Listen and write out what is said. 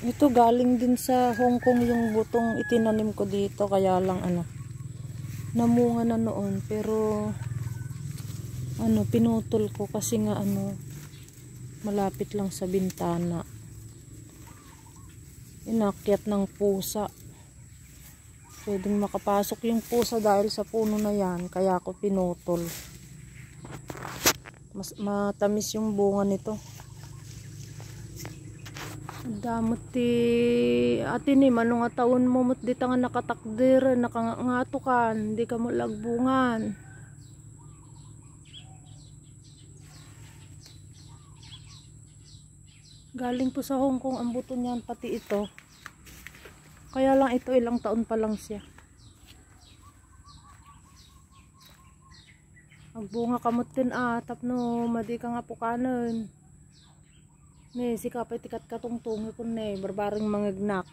Ito galing din sa Hong Kong yung butong itinanim ko dito, kaya lang namunga na noon, pero pinutol ko kasi nga malapit lang sa bintana. Inakyat ng pusa. Pwedeng makapasok yung pusa dahil sa puno na yan, kaya ako pinutol. Mas matamis yung bunga nito. Damot ti atin manong nga taon mo mut dita nga nakatakder nakangatukan di ka mo lagbungan. Galing po sa Hong Kong ang buto niyan, pati ito. Kaya lang ito ilang taon pa lang siya. Agbunga kamot din tapno madi ka nga pukanon. Ne, si kapay tikat katungtungi ko ne, barbaring mangagnak.